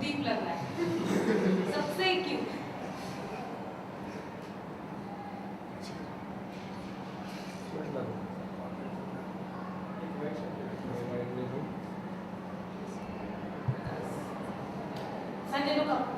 दीप लग रहा है सबसे क्यूट। संजय लोग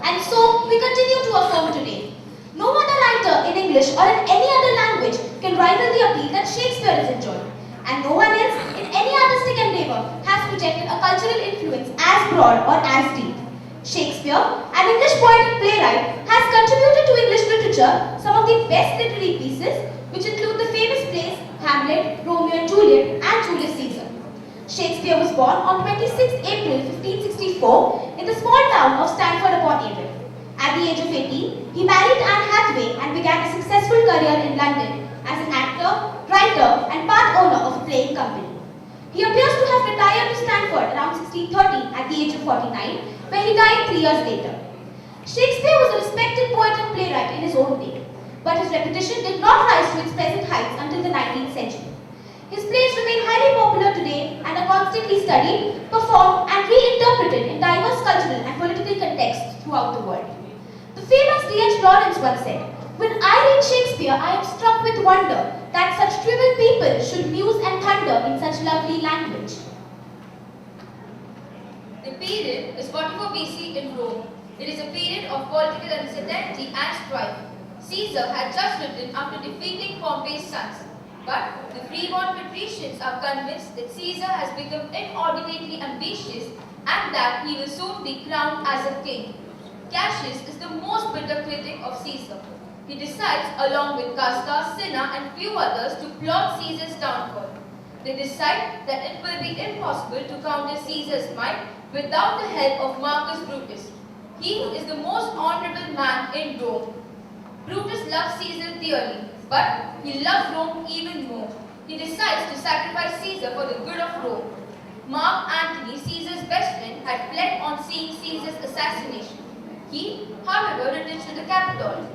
And so, we continue to affirm today. No other writer in English or in any other language can rival the appeal that Shakespeare has enjoyed. And no one else in any artistic endeavor has projected a cultural influence as broad or as deep. Shakespeare, an English poet and playwright, has contributed to English literature some of the best literary pieces, which include the famous plays Hamlet, Romeo and Juliet, and Julius Caesar. Shakespeare was born on 26 April 1564 in the small town of Stamford-upon-Avon. At the age of 18, he married Anne Hathaway and began a successful career in London as an actor, writer, and part owner of a playing company. He appears to have retired to Stanford around 1630 at the age of 49, where he died 3 years later. Shakespeare was a respected poet and playwright in his own day, but his reputation did not rise to its present heights until the 19th century. His plays remain highly popular today and are constantly studied, performed, and reinterpreted in diverse cultural and political contexts throughout the world. The famous D.H. Lawrence once said, "When I read Shakespeare, I am struck with wonder that such trivial people should muse and thunder in such lovely language." The period is 44 BC in Rome. It is a period of political uncertainty and strife. Caesar had just written after defeating Pompey's sons. But the freeborn patricians are convinced that Caesar has become inordinately ambitious and that he will soon be crowned as a king. Cassius is the most bitter critic of Caesar. He decides, along with Casca, Cinna, and few others, to plot Caesar's downfall. They decide that it will be impossible to counter Caesar's might without the help of Marcus Brutus. He is the most honorable man in Rome. Brutus loves Caesar dearly, but he loves Rome even more. He decides to sacrifice Caesar for the good of Rome. Mark Antony, Caesar's best friend, had fled on seeing Caesar's assassination. He, however, returns to the Capitol.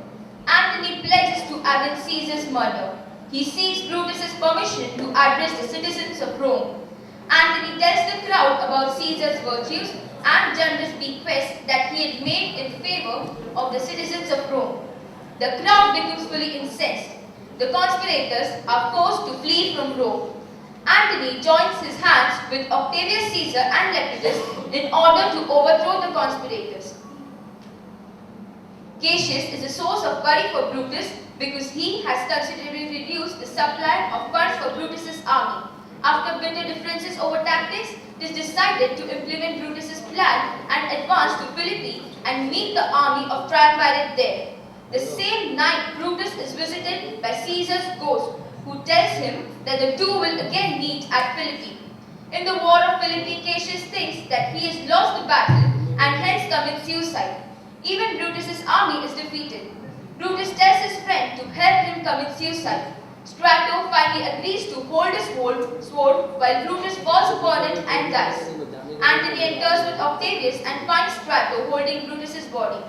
Antony pledges to avenge Caesar's murder. He seeks Brutus's permission to address the citizens of Rome. Antony tells the crowd about Caesar's virtues and generous bequests that he had made in favor of the citizens of Rome. The crowd becomes fully incensed. The conspirators are forced to flee from Rome. Antony joins his hands with Octavius Caesar and Lepidus in order to overthrow the conspirators. Cassius is a source of worry for Brutus because he has considerably reduced the supply of funds for Brutus's army. After bitter differences over tactics, it is decided to implement Brutus's plan and advance to Philippi and meet the army of Triumvirate there. The same night, Brutus is visited by Caesar's ghost, who tells him that the two will again meet at Philippi. In the War of Philippi, Cassius thinks that he has lost the battle and hence commits suicide. Even Brutus's army is defeated. Brutus tells his friend to help him commit suicide. Strato finally agrees to hold his sword while Brutus falls upon it and dies. Antony enters with Octavius and finds Strato holding Brutus's body.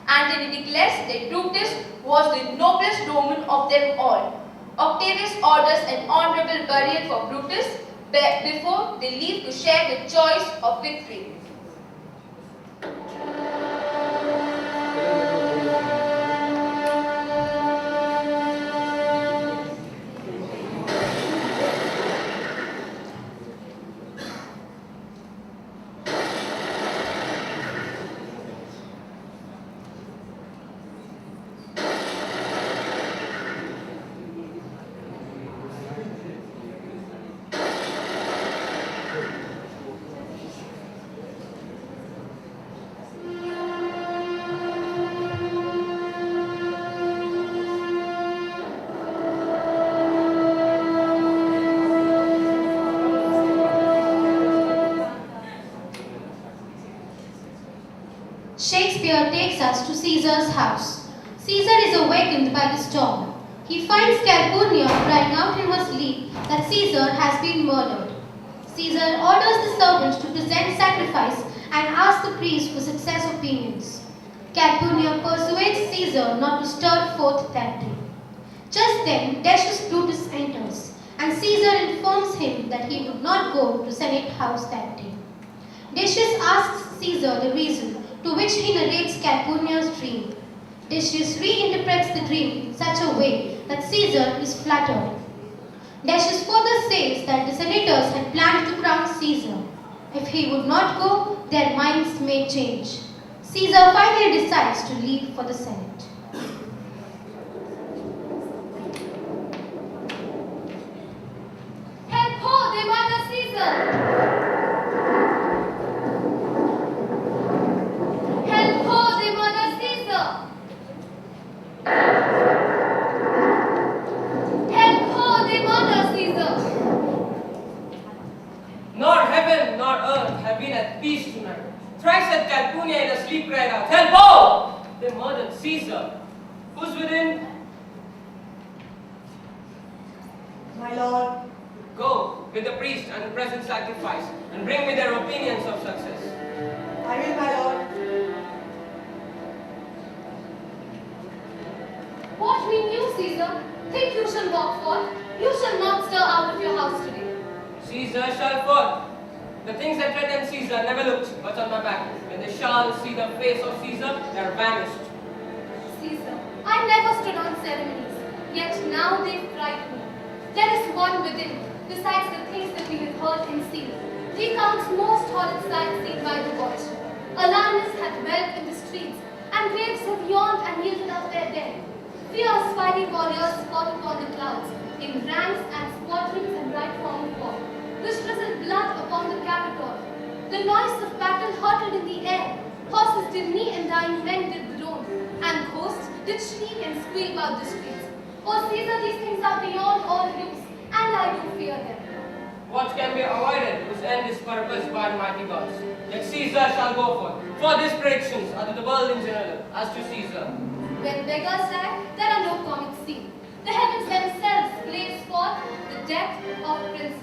Antony declares that Brutus was the noblest Roman of them all. Octavius orders an honorable burial for Brutus before they leave to share the joys of victory. Shakespeare takes us to Caesar's house. Caesar is awakened by the storm. He finds Calpurnia crying out in her sleep that Caesar has been murdered. Caesar orders the servants to present sacrifice and asks the priest for success opinions. Calpurnia persuades Caesar not to stir forth that day. Just then, Decius Brutus enters, and Caesar informs him that he would not go to Senate House that day. Decius asks Caesar the reason, to which he narrates Calpurnia's dream. Decius reinterprets the dream in such a way that Caesar is flattered. Decius further says that the senators had planned to crown Caesar. If he would not go, their minds may change. Caesar finally decides to leave for the Senate. Help ho, they murder Caesar! Help ho, they murder Caesar! Help ho, they murder Caesar! Nor heaven nor earth have been at peace tonight. Thrice had Calpurnia in a sleep cried out, "Help ho! They murdered Caesar." Who's within? My lord, Go with the priest and present sacrifice, and bring me their opinions of success. I will, my lord. What mean you, Caesar? Think you shall walk forth? You shall not stir out of your house today. Caesar shall fall. The things that threaten Caesar never looked but on my back. When they shall see the face of Caesar, they are vanished. Caesar, I never stood on ceremonies, yet now they fright me. There is one within, besides the things that we have heard and seen. Recounts most horrid sights seen by the watch. Alarmists had dwelt in the streets, and graves have yawned and yielded up their dead. Fierce fiery warriors fought upon the clouds, in ranks and squadrons and right form of war, which drizzled blood upon the Capitol. The noise of battle hurtled in the air. Horses did neigh and dying men did groan, and ghosts did shriek and squeal about the streets. O Caesar, these things are beyond all use, and I do fear them. What can be avoided whose end is purposed by mighty gods? Yet Caesar shall go forth. For these predictions are to the world in general, as to Caesar. When beggars die, there are no comets seen. The heavens themselves blaze forth the death of princes.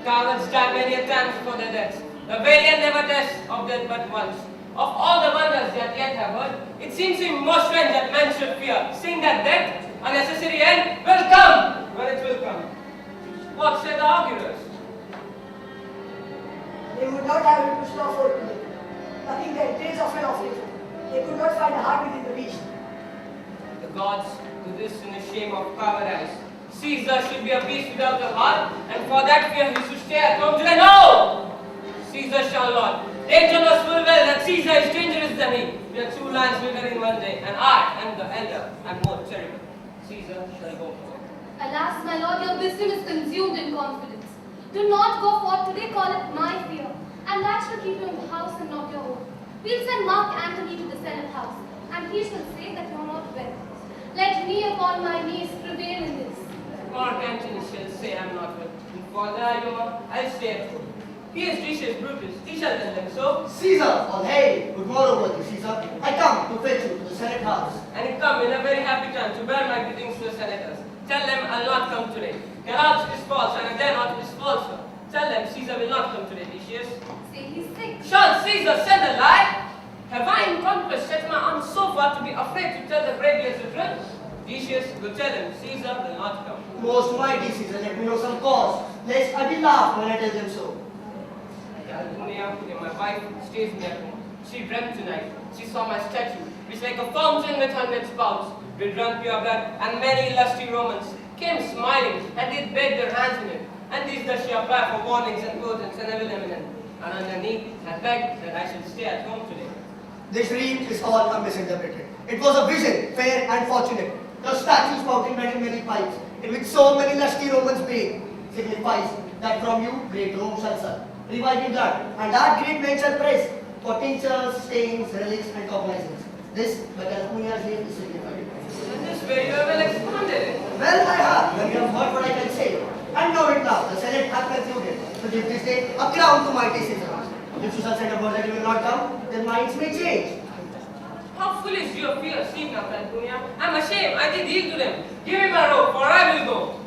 Cowards die many a time for their deaths. The valiant never test of death but once. Of all the wonders that yet have heard, it seems him most strange that men should fear, seeing that death, a necessary end, will come when it will come. What say the arguers? They would not have it to stir forth today. Nothing their days of an offering. They could not find a heart within the beast. The gods do this in the shame of cowardice. Caesar should be a beast without a heart, and for that fear he should stay at home today. No! Caesar shall not. Danger knows full well that Caesar is dangerous than he. We are two lions bigger in one day, and I am the elder and more terrible. Caesar shall go forth. Alas, my lord, your wisdom is consumed in confidence. Do not go forth today, call it my fear, and that shall keep you in the house and not your own. We'll send Mark Antony to the Senate house, and he shall say that you are not well. Let me upon my knees prevail in this. Mark Antony shall say I am not well. And for that, I'll stay at home. He is Julius Brutus. He shall tell them so. Caesar, all hail. Good morrow, worthy Caesar. I come to fetch you to the Senate house. And he come in a very happy time to bear my greetings to the senators. Tell them I'll not come today. Their heart is false, and I dare not disfalse her. Tell them Caesar will not come today, Decius. Say he's sick. Shall Caesar send a lie? Have I in conquest stretched my arms so far to be afraid to tell the bravest the truth? Decius, go tell him Caesar will not come. Most mighty Caesar, let me know some cause, lest I be laughed when I tell them so. Calpurnia, my wife, stays in their home. She dreamt tonight. She saw my statue, which like a fountain with 100 spouts, with run pure blood, and many lusty Romans came smiling, and did beg their hands in it. And these does she apply for warnings and potents and evil eminent. And underneath, I begged that I should stay at home today. This dream is all misinterpreted. It was a vision, fair and fortunate. The statue spouting many pipes, in which so many lusty Romans bathe, signifies that from you great Rome shall suck, reviving blood, and that great men shall press for tinctures, stains, relics, and cognizance. This, by Calpurnia's name, is signified. And this way you have well expanded it. Well, I have, when you have heard what I can say. And know it now, the Senate hath concluded to give this day a crown to mighty Caesar. If you shall send a word that you will not come, their minds may change. How foolish you appear, see now, Calpurnia. I'm ashamed. I did yield to them. Give me my robe, for I will go.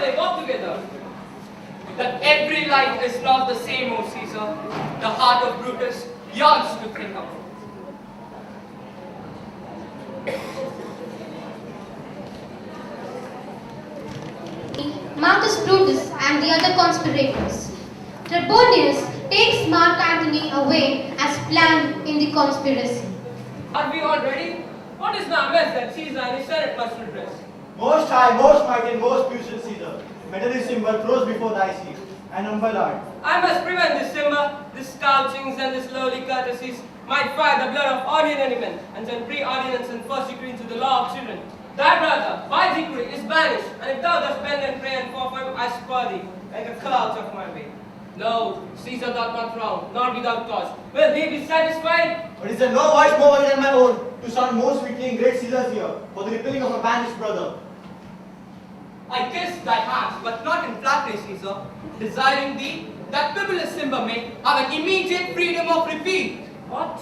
together, they walk together. That every life is not the same, O Caesar. The heart of Brutus yearns to think of. Marcus Brutus and the other conspirators. Trebonius takes Mark Antony away as planned in the conspiracy. Are we all ready? What is the mess that Caesar and his Senate must redress? Most high, most mighty, and most puissant Caesar, metal symbol throws before thy seat, and humble art. I must prevent this simmer, this slouchings and this lowly courtesies might fire the blood of ordinary men and send pre-ordinance and first degree into the law of children. Thy brother, by decree, is banished, and if thou dost bend and pray and forfeit, I spur thee, like a cloud of my way. No, Caesar doth not frown, nor without cause. Will he be satisfied? But is there no voice more worthy than my own, to sound most sweetly in great Caesar's ear, for the repelling of a banished brother? I kiss thy hands, but not in flattery, Caesar, desiring thee that bibulous Simba may have an immediate freedom of repeat. What?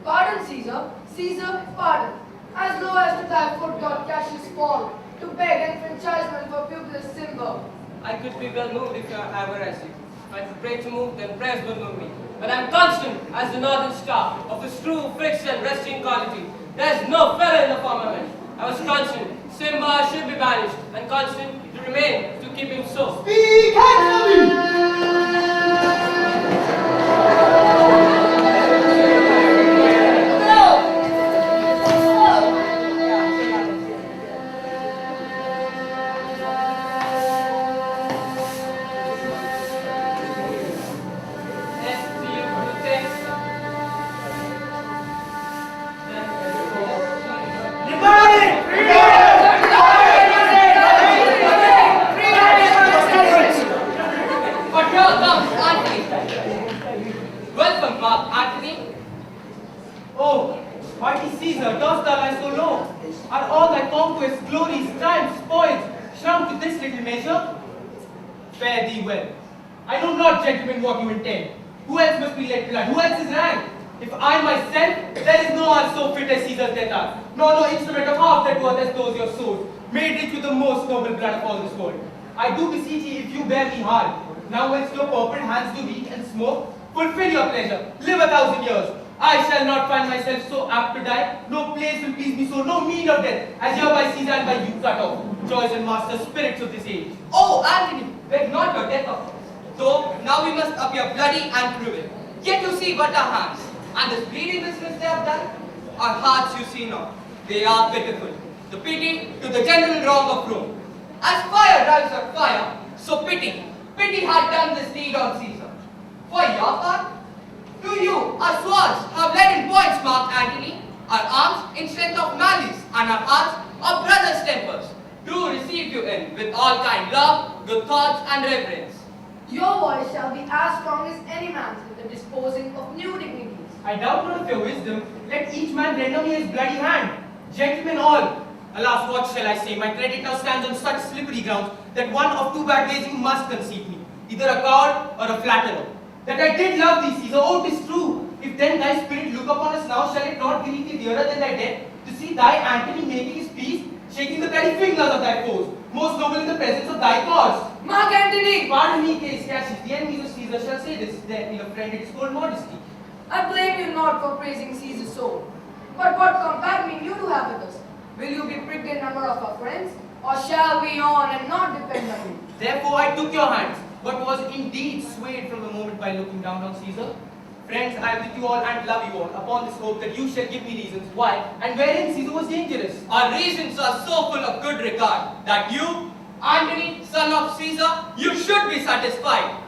Pardon, Caesar. Caesar, pardon. As low as to thy foot doth Cassius fall, to beg enfranchisement for pupilless Simba. I could be well moved if I were as you. If I could pray to move, then prayers will move me. But I am constant as the northern star, of its true fixed and resting quality. There is no feather in the firmament. I was constant, Simba should be banished, and constant to remain, to keep him so. Speak handsomely! Welcome, Mark Antony. Oh, mighty Caesar, dost thou lie so low? Are all thy conquests, glories, triumphs, spoils shrunk to this little measure? Fare thee well. I know not, gentlemen, what you intend. Who else must be let blood? Who else is rank? If I myself, there is no one so fit as Caesar's death art, nor no instrument of half that worth as those your swords, made rich with the most noble blood of all this world. I do beseech ye, if you bear me hard, now whence your purple hands do reach and smoke, fulfill your pleasure, live 1,000 years. I shall not find myself so apt to die, no place will please me so, no mean of death, as here by Caesar and by you cut off, joys and master spirits of this age. Oh, Antony, beg not your death of us. Though now we must appear bloody and cruel. Yet you see but our hands, and this bleeding business they have done, our hearts you see not. They are pitiful. The pity to the general wrong of Rome. As fire drives out fire, so pity had done this deed on Caesar. For your part, to you, our swords have led in points, Mark Antony, our arms in strength of malice, and our hearts of brothers' tempers. Do receive you in with all kind love, good thoughts, and reverence. Your voice shall be as strong as any man's in the disposing of new dignities. I doubt not of your wisdom, let each man render me his bloody hand. Gentlemen all, alas, what shall I say? My credit now stands on such slippery grounds that one of two bad ways you must conceive me, either a coward or a flatterer. That I did love thee, Caesar, oh, 'tis true. If then thy spirit look upon us now, shall it not grieve thee dearer than thy death, to see thy Antony making his peace, shaking the bloody fingers of thy foes, most noble in the presence of thy cause? Mark Antony! Pardon me, case Cassius, the enemies of Caesar shall say this, there in a friend it is called modesty. I blame you not for praising Caesar so. But what companion you do have with us? Will you be pricked in number of our friends, or shall we on and not depend on you? Therefore I took your hands, but was indeed swayed from the moment by looking down on Caesar. Friends, I am with you all and love you all, upon this hope that you shall give me reasons why and wherein Caesar was dangerous. Our reasons are so full of good regard that you, Antony, son of Caesar, you should be satisfied.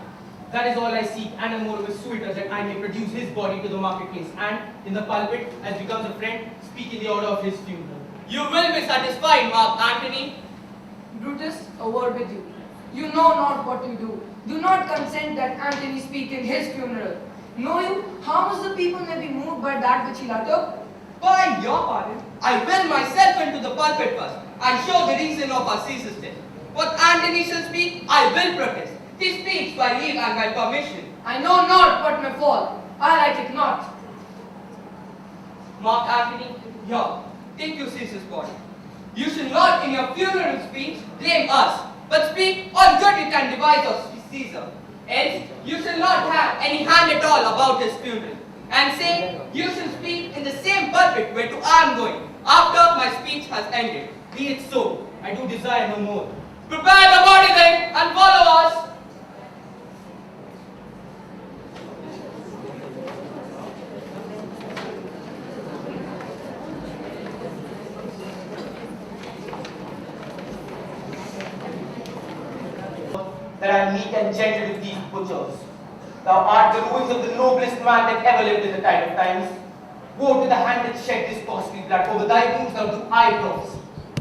That is all I seek, and am moreover suitor that I may produce his body to the marketplace, and in the pulpit, as becomes a friend, speak in the order of his funeral. You will be satisfied, Mark Antony. Brutus, a word with you. You know not what you do. Do not consent that Antony speak in his funeral. Know you how much the people may be moved by that which he uttered? By your pardon, I will myself into the pulpit first and show the reason of our Caesar's death. What Antony shall speak, I will protest. He speaks by leave and by permission. I know not what may fall. I like it not. Mark Antony, here, take you Caesar's body. You should not in your funeral speech blame us, but speak on good it and devise of Caesar. Else, you shall not have any hand at all about his funeral. And say, you shall speak in the same pulpit whereto I am going, after my speech has ended. Be it so. I do desire no more. Prepare the body then, and follow us. That I am meek and gentle with these butchers. Thou art the ruins of the noblest man that ever lived in the tide of times. Woe to the hand that shed this costly blood over thy wounds down to eyebrows,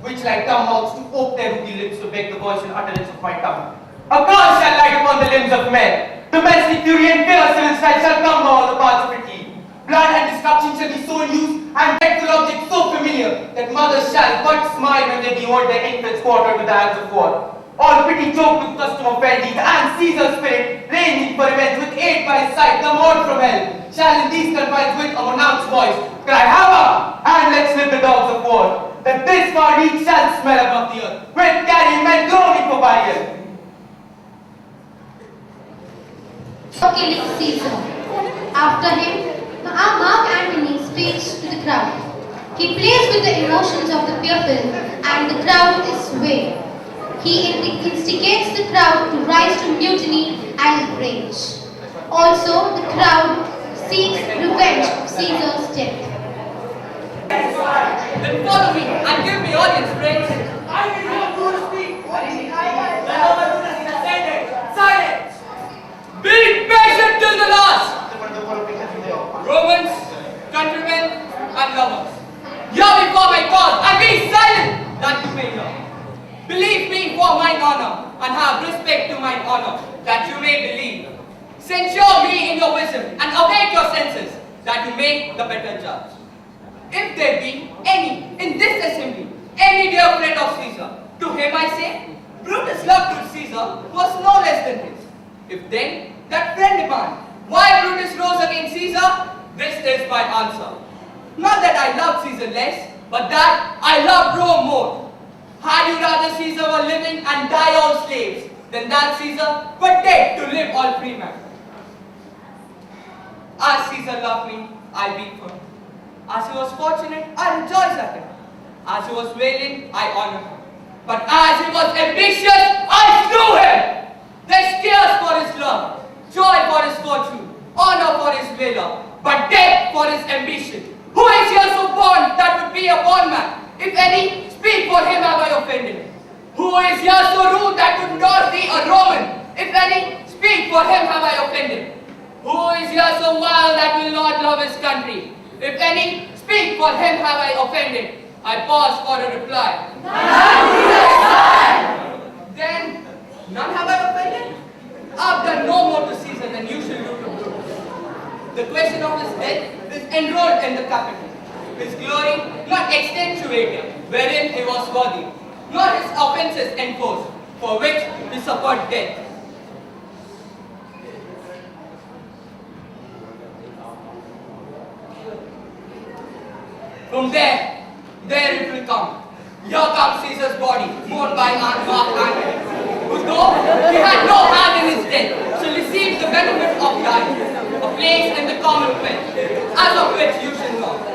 which like dumb mouths to ope their ruby lips to beg the voice and utterance of my tongue. A curse shall light upon the limbs of men. The men's fury and fierce civil shall come all the parts of fatigue. Blood and destruction shall be so in use, and dreadful objects so familiar, that mothers shall but smile when they behold their infants quartered with the hands of war. All pity choked with custom of penalties, and Caesar's spirit, raging for revenge with aid by his side, come out from hell, shall in these confines with a pronounced voice cry, Hava! And let slip the dogs of war, that this far reach shall smell above the earth, with carrying men groaning for burial. Killing Caesar. After him, Mark Antony's speech to the crowd. He plays with the emotions of the people, and the crowd is swayed. He instigates the crowd to rise to mutiny and rage. Also, the crowd seeks revenge of Caesar's death. Then follow me and give me audience, friends. I will not go to speak. What is it? The Roman is ascended. Silence! Be patient till the last. Romans, countrymen, and lovers, hear before my cause and be silent that you may hear. Believe me for mine honor, and have respect to mine honor, that you may believe. Censure me in your wisdom, and awake your senses, that you may the better judge. If there be any in this assembly, any dear friend of Caesar, to him I say, Brutus' love to Caesar was no less than his. If then that friend demand, why Brutus rose against Caesar, this is my answer. Not that I love Caesar less, but that I love Rome more. Had you rather Caesar were living and die all slaves, than that Caesar were dead to live all free men. As Caesar loved me, I weep for him. As he was fortunate, I rejoice at him. As he was valiant, I honor him. But as he was ambitious, I slew him. There's tears for his love, joy for his fortune, honor for his valor, but death for his ambition. Who is here so born that would be a bondman? If any, speak for him have I offended. Who is here so rude that would not be a Roman? If any, speak for him have I offended. Who is here so wild that will not love his country? If any, speak for him have I offended. I pause for a reply. Then, none have I offended? I've done no more to Caesar than you shall do to Brutus. The question of his death is enrolled in the capital. His glory not accentuated, wherein he was worthy, nor his offences enforced, for which he suffered death. From there it will come. Here comes Caesar's body, mourned by Mark Antony, who though he had no hand in his death, shall receive the benefit of life, a place in the commonwealth, as of which you shall know.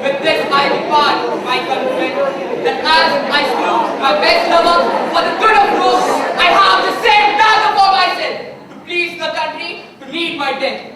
With this I depart, my countrymen, that as I slew my best lover for the good of Rome, I have the same dagger for myself, to please the country, to need my death.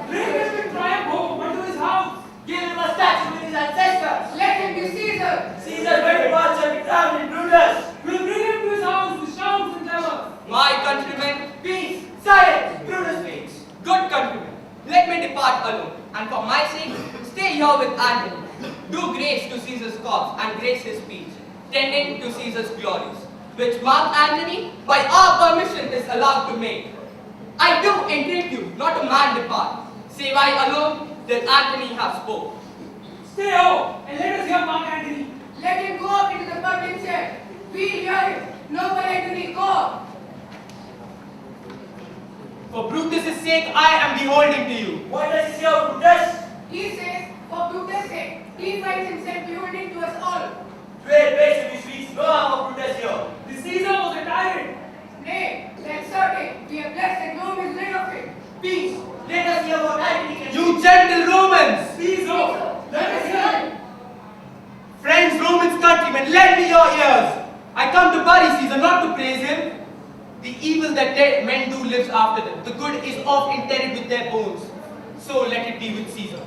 Bring him in triumph home unto his house. Give him a statue with his ancestors. Let him be Caesar. Caesar very much shall be crowned in Brutus. We'll bring him to his house with shouts and clamors. My countrymen, Peace, silence, Brutus speaks. good countrymen, let me depart alone, and for my sake, stay here with Antony. Do grace to Caesar's cause and grace his speech, tending to Caesar's glories, which Mark Antony, by our permission, is allowed to make. I do entreat you, not a man depart, save I alone, till Antony have spoke. Stay home and let us hear Mark Antony. Let him go up into the public shed. We hear him. Noble Antony, go. For Brutus' sake, I am beholden to you. What does he say of Brutus? He says, for For Brutus' sake, he finds himself yielding to us all. Trade base which reach no harm of Brutus here. The Caesar was a tyrant. Nay, that's certain. We are blessed and Rome is rid of it. Peace. Let us hear what Antony can do. You gentle Romans! Caesar, let us hear. Friends, Romans, countrymen, lend me your ears. I come to bury Caesar, not to praise him. The evil that dead men do lives after them. The good is oft interred with their bones. So let it be with Caesar.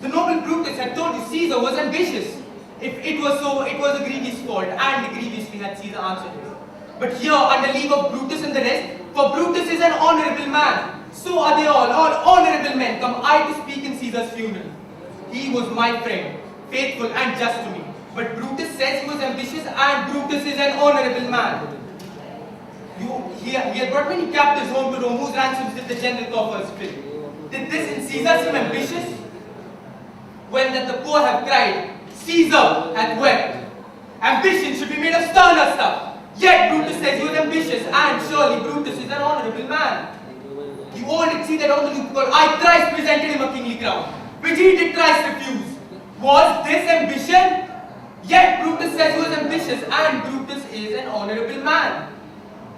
The noble Brutus had told you Caesar was ambitious. If it was so, it was a grievous fault, and grievously had Caesar answered it. But here, under leave of Brutus and the rest, for Brutus is an honorable man. So are they all honorable men, come I to speak in Caesar's funeral. He was my friend, faithful and just to me. But Brutus says he was ambitious, and Brutus is an honorable man. He had brought many captives home to Rome, whose ransoms did the general coffers fill. Did this in Caesar seem ambitious? When that the poor have cried, Caesar hath wept. Ambition should be made of sterner stuff. Yet Brutus says he was ambitious, and surely Brutus is an honorable man. You all did see that on the loop called I thrice presented him a kingly crown, which he did thrice refuse. Was this ambition? Yet Brutus says he was ambitious, and Brutus is an honorable man.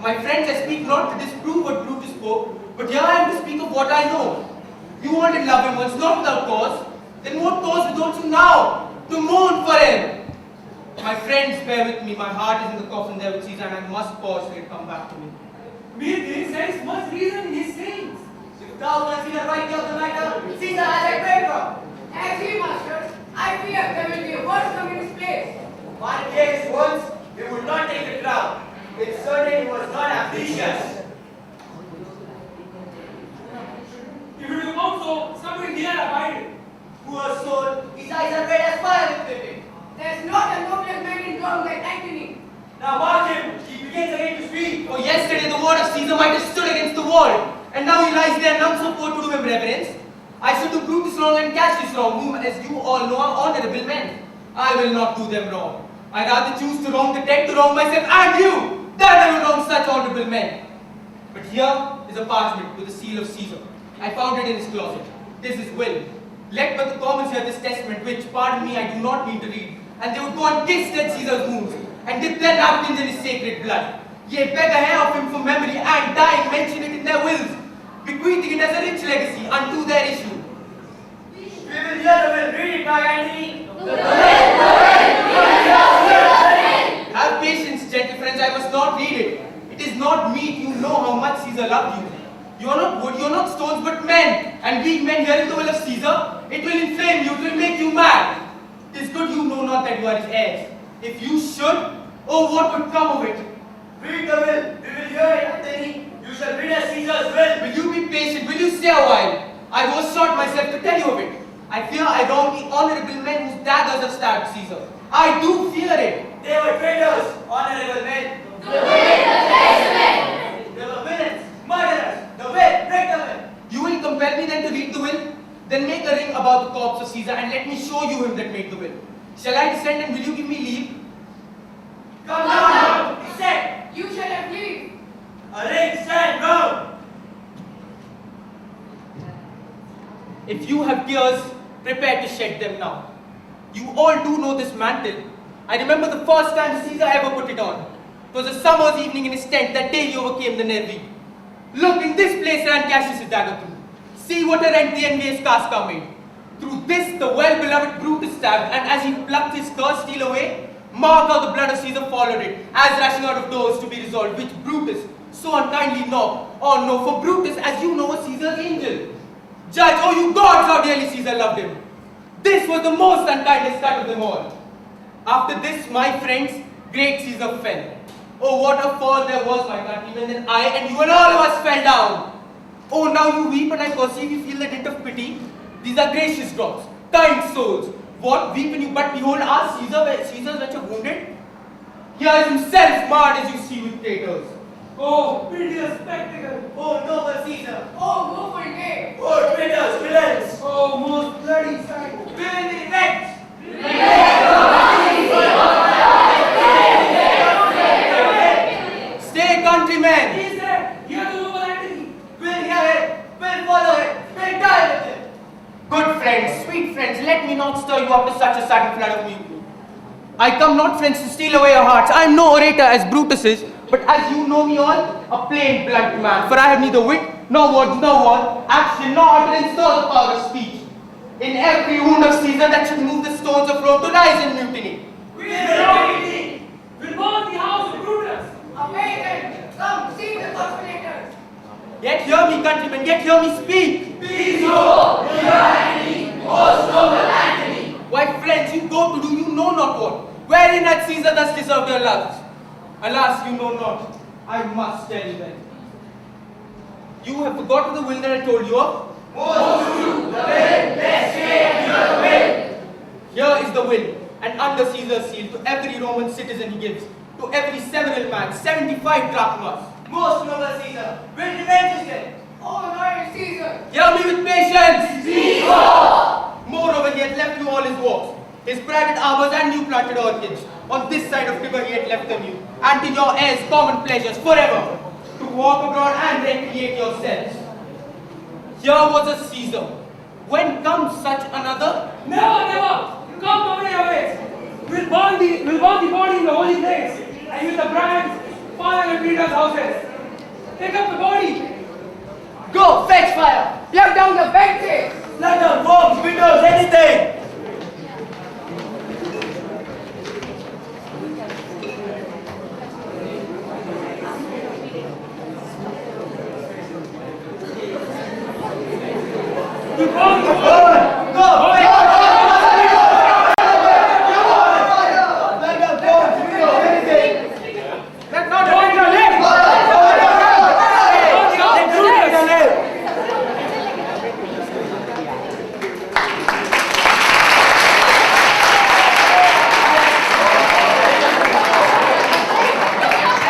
My friends, I speak not to disprove what Brutus spoke, but here I am to speak of what I know. You wanted love him once, not without cause. Then what cause don't you now to mourn for him? My friends, bear with me. My heart is in the coffin there with Caesar, and I must pause till it come back to me. Methinks there is much reason in his sayings. If thou consider rightly of the matter, Caesar has a great wrong. As he masters, I fear there will be a worse come in his place. One case once, he would not take the crown. It's certain he was not ambitious. If it is not so, somebody here abided. Poor soul, his eyes are red as fire with weeping. There's not a noble man in Rome like Antony. Now mark him, he begins again to speak. For yesterday the word of Caesar might have stood against the wall, and now he lies there none so poor to do him reverence. I should do Brutus wrong and Cassius wrong, whom, as you all know, are honorable men. I will not do them wrong. I rather choose to wrong the dead, to wrong myself and you, than I will wrong such honorable men. But here is a parchment with the seal of Caesar. I found it in his closet. This is will. Let but the commons hear this testament, which, pardon me, I do not mean to read. And they would go and kiss dead Caesar's wounds, and dip their napkins in his sacred blood. Yea, beg a hair of him for memory, and dying mention it in their wills, bequeathing it as a rich legacy unto their issue. We will hear the will. Read it, my Antony. Have patience, gentle friends, I must not read it. It is not meet, you know how much Caesar loved you. You are not wood, you are not stones, but men. And weak men hearing the will of Caesar, it will inflame you, it will make you mad. 'Tis good you know not that you are his heirs. If you should, oh, what would come of it? Read the will. We will hear it, Antony. You shall read as Caesar's will. Will you be patient? Will you stay a while? I was sought myself to tell you of it. I fear I wrong the honorable men whose daggers have stabbed Caesar. I do fear it. They were traitors, honorable men. To win the testament. They were villains, murderers. The will, break the will. You will compel me then to read the will? Then make a ring about the corpse of Caesar and let me show you him that made the will. Shall I descend and will you give me leave? Come down, descend. You shall have leave. A ring stand round. If you have tears, prepare to shed them now. You all do know this mantle. I remember the first time Caesar ever put it on. It was a summer's evening in his tent that day he overcame the Nervi. Look, in this place ran Cassius' dagger through. See what a rent the envious Casca made. Through this the well-beloved Brutus stabbed, and as he plucked his cursed steel away, mark how the blood of Caesar followed it, as rushing out of doors to be resolved, which Brutus so unkindly knocked. Oh no, for Brutus, as you know, was Caesar's angel. Judge, oh you gods, how dearly Caesar loved him. This was the most unkindest cut of them all. After this, my friends, great Caesar fell. Oh, what a fall there was, my countrymen, then I and you and all of us fell down. Oh, now you weep and I perceive you feel the dint of pity. These are gracious drops, kind souls. What weep when you but behold our Caesar, where Caesar's venture wounded? Here is himself marred as you see with traitors. Oh, piteous spectacle. Oh, noble Caesar. Oh, woeful day. Oh, traitors, villains. Oh, most bloody sight. Villainy revenge. Stay, countrymen. He said, hear the noble Antony. We'll hear it. We'll follow it. We'll die with it. Good friends. sweet friends, let me not stir you up to such a sudden flood of mutiny. I come not, friends, to steal away your hearts. I am no orator as Brutus is, but as you know me all, a plain, blunt man. For I have neither wit, nor words, nor word, action, nor utterance, nor the power of speech. In every wound of Caesar that should move the stones of Rome to rise in mutiny. We will burn the house of Brutus. Away, come, see the conspirators. Yet hear me, countrymen, yet hear me speak. Be so, dear Antony, most noble Antony. Why, friends, you go to do you know not what. Wherein had Caesar thus deserved your loves? Alas, you know not. I must tell you then. You have forgotten the will that I told you of? Most true, the will, let's say and hear the will. Here is the will, and under Caesar's seal, to every Roman citizen he gives, to every several man, 75 drachmas. Most noble Caesar, will remain distant. Oh, Lord Caesar. Hear me with patience! Speak on. Moreover, he had left you all his walks, his private arbors and new planted orchards. On this side of river he had left them you, and in your heirs common pleasures forever, to walk abroad and recreate yourselves. Here was a Caesar. When comes such another? Never, never. Come away, away. We'll burn the body in the holy place, and with the brands, fire and Peter's houses. Take up the body. Go, fetch fire. Plug down the benches. Let them forms, windows, anything. You burn the body. Go.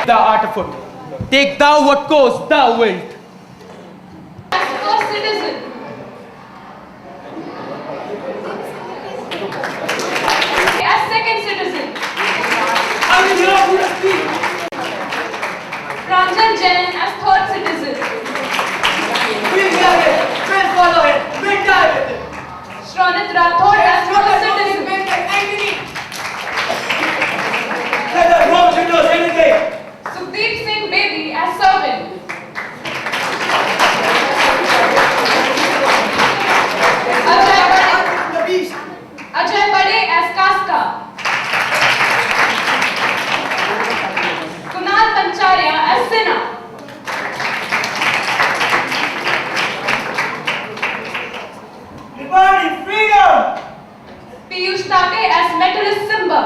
Thou art afoot. Take thou what course thou wilt. As first citizen, as second citizen, I will hear who to speak. Ranjan Jain as third citizen, We'll hear it. We'll follow it. We'll die with it. Shronit Rathod as fourth citizen, Let them forms, windows, anything. Sukhdeep Singh Bedi as servant, Ajay Bade as Kaska, Kunal Pancharia as Sinha, Demanding freedom. Piyush Tate as Metallist Simba,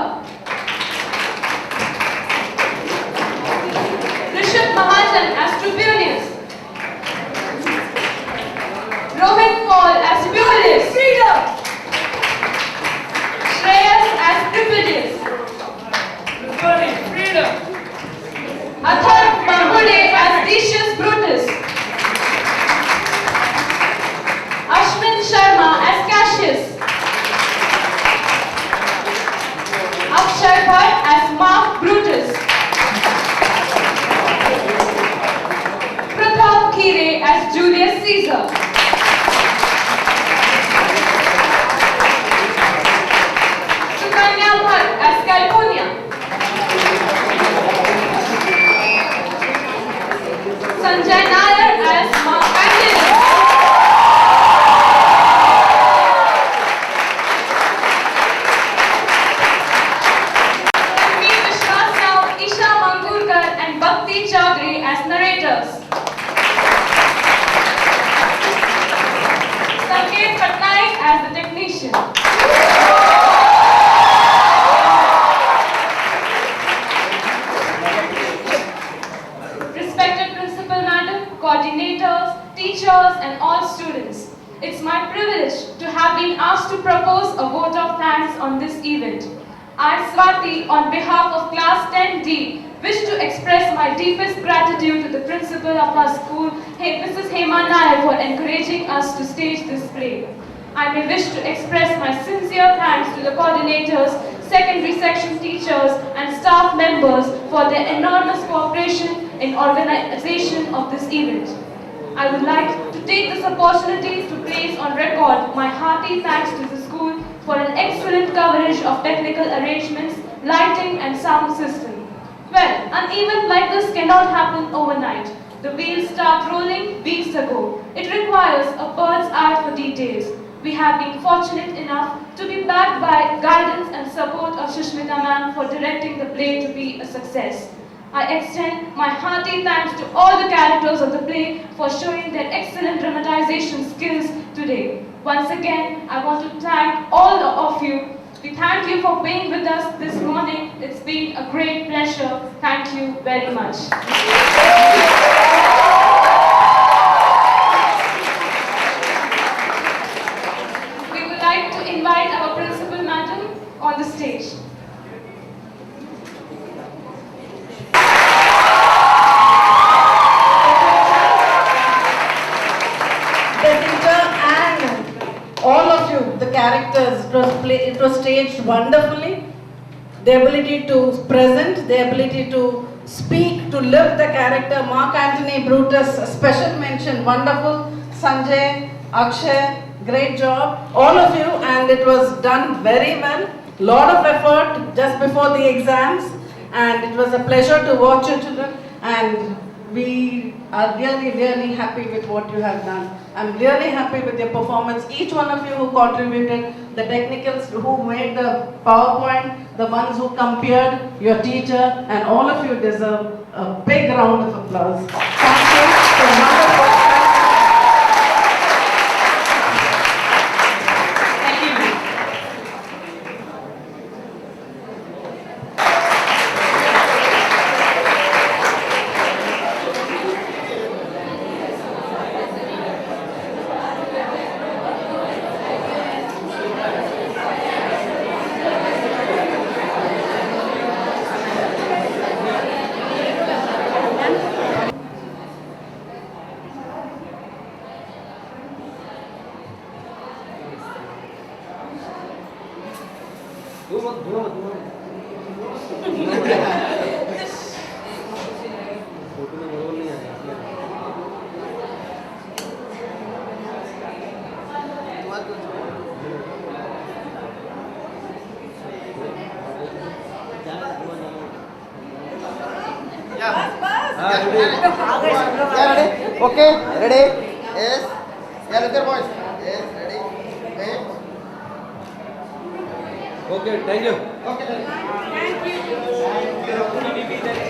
Rishabh Mahajan as Tribunius, Rohit Paul as Publius, Shreyas as Tripudius, Demanding freedom. Athar Mahmude as Decius Brutus, Ashwin Sharma as Cassius, Akshay Bhatt as Mark Brutus, Pratap Khire as Julius Caesar, Sukanya Bhatt as California, Sanjay Nair as Mark Angeles, Tanvi Vishwas Rao, Isha Mangurkar and Bhakti Chaudhary as narrators. Sanket Patnaik as the technician. Respected Principal Madam, coordinators, teachers and all students, it's my privilege to have been asked to propose a vote of thanks on this event. I, Swati, on behalf of Class 10D, wish to express my deepest gratitude to the principal of our school, Mrs. Hema Nair, for encouraging us to stage this play. I may wish to express my sincere thanks to the coordinators, secondary section teachers and staff members for their enormous cooperation in organization of this event. I would like to take this opportunity to place on record my hearty thanks to the school for an excellent coverage of technical arrangements, lighting and sound system. Well, an event like this cannot happen overnight. The wheels start rolling weeks ago. It requires a bird's eye for details. We have been fortunate enough to be backed by guidance and support of Shushmita ma'am for directing the play to be a success. I extend my hearty thanks to all the characters of the play for showing their excellent dramatization skills today. Once again, I want to thank all of you. We thank you for being with us this morning. It's been a great pleasure. Thank you very much. We would like to invite our principal madam on the stage. All of you, the characters, it was staged wonderfully. The ability to present, the ability to speak, to live the character. Mark Antony Brutus, a special mention, wonderful. Sanjay, Akshay, great job. All of you, and it was done very well. Lot of effort just before the exams, and it was a pleasure to watch you children. And we are really, really happy with what you have done. I'm really happy with your performance. Each one of you who contributed, the technicals who made the PowerPoint, the ones who compared, your teacher, and all of you deserve a big round of applause. Thank you. It's a wonderful. Okay, ready? Yes. Yeah, look your boys. Yes, ready? Okay. Okay, thank you. Okay, Thank you.